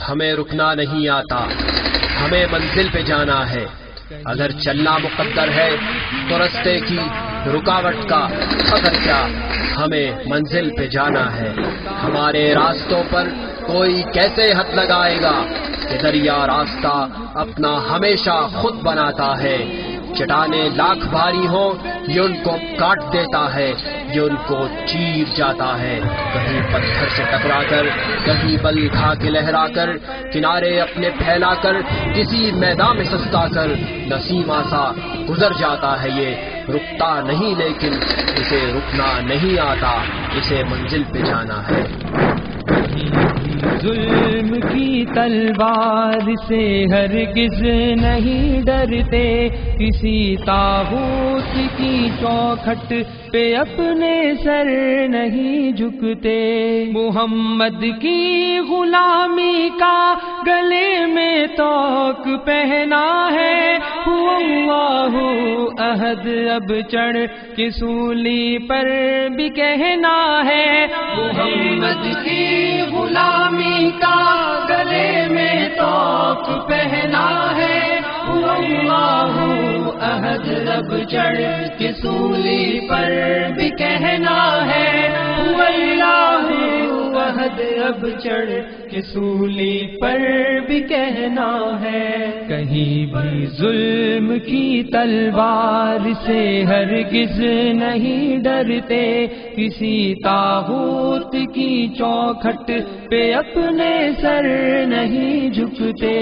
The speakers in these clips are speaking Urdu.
ہمیں رکنا نہیں آتا، ہمیں منزل پہ جانا ہے۔ اگر چلنا مقدر ہے تو رستے کی رکاوٹ کا اگر کیا، ہمیں منزل پہ جانا ہے۔ ہمارے راستوں پر کوئی کیسے حد لگائے گا کہ دریا راستہ اپنا ہمیشہ خود بناتا ہے۔ چٹانیں لاکھ بھاری ہوں یہ ان کو کاٹ دیتا ہے، یہ ان کو چیر جاتا ہے۔ کہیں پتھر سے ٹکرا کر، کہیں بل کھا کے لہرا کر، کنارے اپنے پھیلا کر، کسی میدان میں سستا کر، نسیمہ سا گزر جاتا ہے۔ یہ رکتا نہیں لیکن اسے رکنا نہیں آتا، اسے منزل پہ جانا ہے۔ ظلم کی تلوار سے ہرگز نہیں ڈرتے، کسی طاغوت کی چوکھٹ پہ اپنے سر نہیں جھکتے۔ محمد کی غلامی کا گلے میں طوق پہنا ہے، اللہ احد اب چڑھ کے سولی پر بھی کہنا ہے۔ محمد کی غلامی کا گلے میں طوق پہنا ہے، اللہ احد اب چڑھ کے سولی پر بھی کہنا ہے، اللہ احد اب چڑھ کے سولی پر بھی کہنا ہے۔ کہیں بھی ظلم کی تلوار سے ہرگز نہیں ڈرتے، کسی طاغوت کی چوکھٹ پہ اپنے سر نہیں جھکتے۔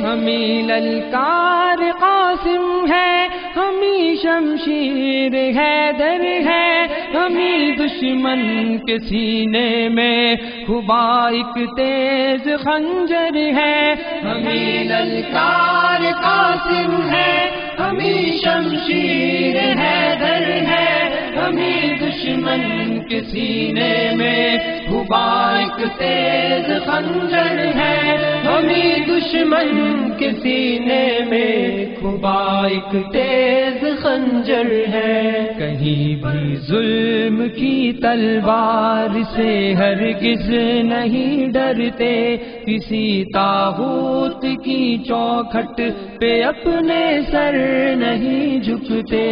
ہمیں للکار قاسم ہے، ہمیں شمشیر حیدر ہے، ہمیں دشمن کے سینے میں خبا ایک تیز خنجر ہے۔ ہمیں للکار قاسم ہے، ہمیں شمشیر حیدر ہے، ہمیں دشمن کے سینے میں خبا ایک تیز خنجر ہے۔ ہمیں دشمن کے سینے میں خبا ایک تیز خنجر ہے۔ کہیں بھی ظلم کی تلوار سے ہرگز نہیں ڈرتے، کسی طاغوت کی چوکھٹ پہ اپنے سر نہیں جھکتے۔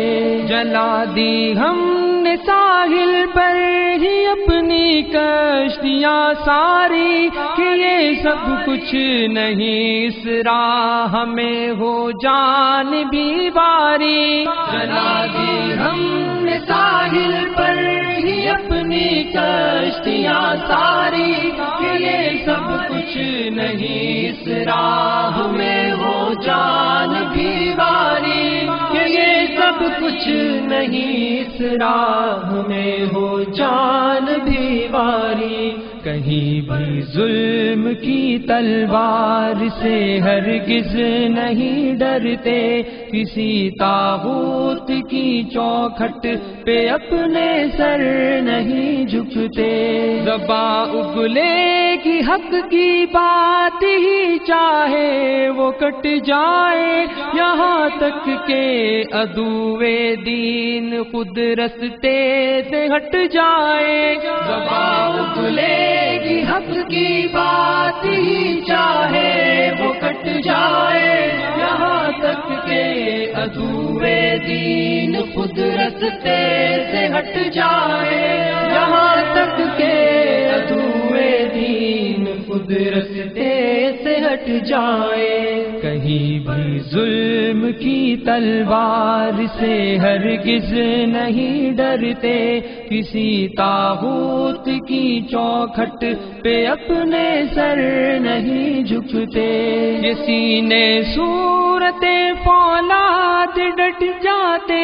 جلا دی ہم نے ساحل پر ہی اپنی کشتیاں ساری، کہ یہ سب کچھ نہیں اس راہ میں ہو جان بھی باری۔ جلا دی ہم نے ساحل پر ہی اپنی کشتیاں ساری، کہ یہ سب کچھ نہیں اس راہ میں ہو جان بھی باری، کہ یہ سب کچھ نہیں اس راہ میں ہو جان بھی باری۔ کہیں بھی ظلم کی تلوار سے ہرگز نہیں ڈرتے، کسی طاغوت کی چوکھٹ پہ اپنے سر نہیں جھکتے۔ زباں اگلے کی حق کی بات ہی چاہے وہ کٹ جائے، یہاں تک کہ عدوِ دین خود رستے سے ہٹ جائے۔ زباں اگلے کی حق کی بات ہی چاہے وہ کٹ جائے، یہاں تک کہ عدوِ دین خود رستے سے ہٹ جائے، یہاں تک کہ عدوِ دین خود رستے سے ہٹ جائے۔ کہیں بھی ظلم کی تلوار سے ہرگز نہیں ڈرتے، کسی طاغوت کی چوکھٹ پہ اپنے سر نہیں جھکتے۔ یہ سینے صورت فولاد ڈٹ جاتے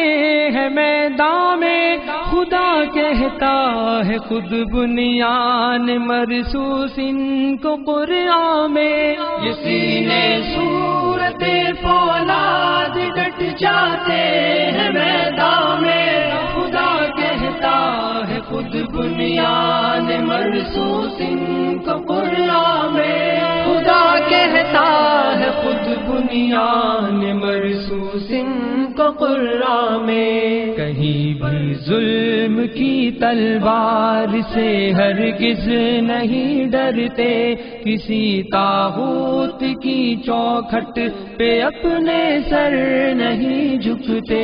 ہیں میدان میں، خدا کہتا ہے خود بنیان مرصوص ان کو قرآن میں۔ یہ سینے صورت فولاد ڈٹ جاتے ہیں میدان میں، خدا کہتا ہے خود بنیان مرصوص ان کو قرآن میں۔ خدا کہتا ہے خود بنیان مرصوص ان کو قرہ میں، کہیں بھی ظلم کی تلوار سے ہرگز نہیں ڈرتے، کسی طاغوت کی چوکھٹ پہ اپنے سر نہیں جھکتے،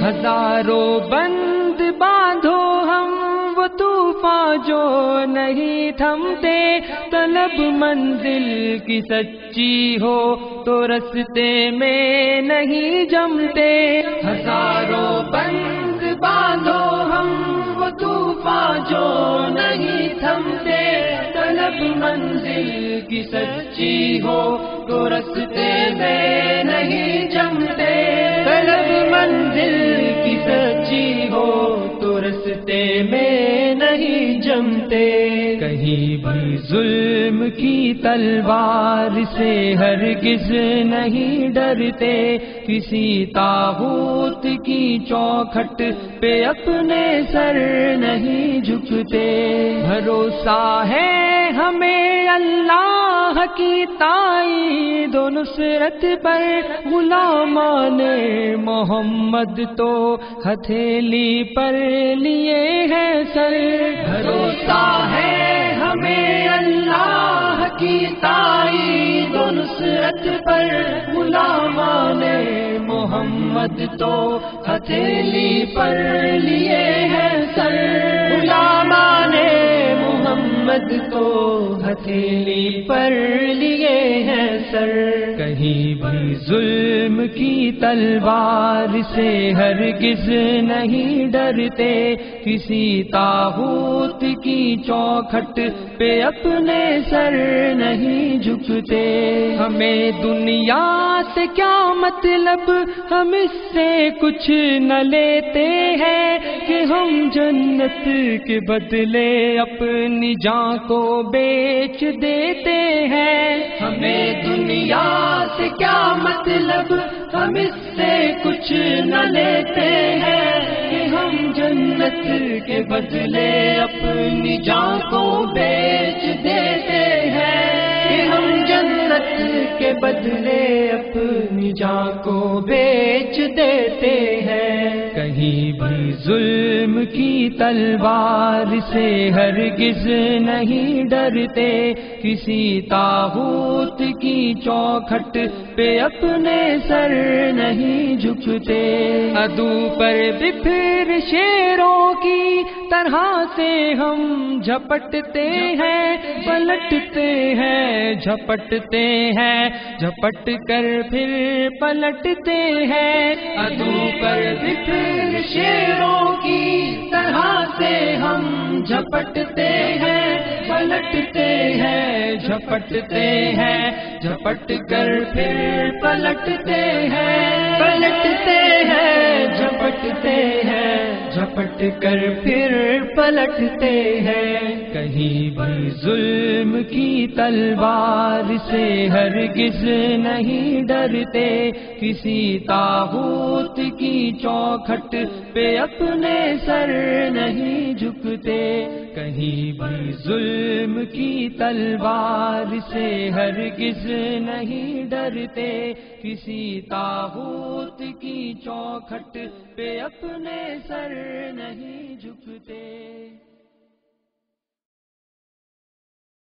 ہزاروں بند باندھو ہم وہ طوفان جو نہیں تھمتے، طلب منزل کی سچی ہو تو رستے میں نہیں جمتے، ہزاروں بند باندھو ہم وہ طوفان جو نہیں تھمتے، طلب منزل کی سچی ہو تو رستے میں نہیں جمتے، طلب منزل کی سچی ہو تو رستے میں نہیں جمتے، کہیں بھی ظلم کی تلوار سے ہرگز نہیں ڈرتے، کسی طاغوت کی چوکھٹ پہ اپنے سر نہیں جھکتے، بھروسہ ہے ہمیں اللہ کی تائید و نصرت پر، غلامان محمد تو ہتھیلی پر لیے ہیں سر، بھروسہ ہے ہمیں اللہ کی تائید و نصرت پر، غلامان محمد تو ہتھیلی پر لیے ہیں سر، غلامان محمد تو ہتھیلی پر لیے ہیں سر، کہیں بھی ظلم کی تلوار سے ہرگز نہیں ڈرتے، کسی طاغوت کی چوکھٹ پہ اپنے سر نہیں جھکتے، ہمیں دنیا سے کیا مطلب، ہم اس سے کچھ نہ لیتے ہیں، کہ ہم جنت کے بدلے اپنی جان کو بیچ دیتے ہیں، ہمیں دنیا سے کیا مطلب، ہم اس سے کچھ نہ لیتے ہیں، کہ ہم جنت کے بدلے اپنی جان کو بیچ دیتے ہیں، کہ ہم جنت کے بدلے اپنی جان کو بیچ دیتے ہیں، کہیں بھی ظلم کی تلوار سے ہرگز نہیں ڈرتے، کسی طاغوت کی چوکھٹ پہ اپنے سر نہیں جھکتے، عدو پر بپھر شیروں کی طرح سے ہم جھپٹتے ہیں، پلٹتے ہیں جھپٹتے ہیں، جھپٹ کر پھر پلٹتے ہیں، عدو پر بپھر شیروں کی طرح سے ہم جھپٹتے ہیں، پلٹتے ہیں جھپٹتے ہیں، جھپٹ کر پھر پلٹتے ہیں، پلٹتے ہیں جھپٹتے ہیں، جھپٹ کر پھر پلٹتے ہیں، کہیں بھی ظلم کی تلوار سے ہرگز نہیں ڈرتے، کسی طاغوت کی چوکھٹ پہ اپنے سر نہیں جھکتے، کہیں بھی ظلم کی تلوار سے ہرگز نہیں ڈرتے، کسی طاغوت کی چوکھٹ پہ اپنے سر نہیں جھکتے۔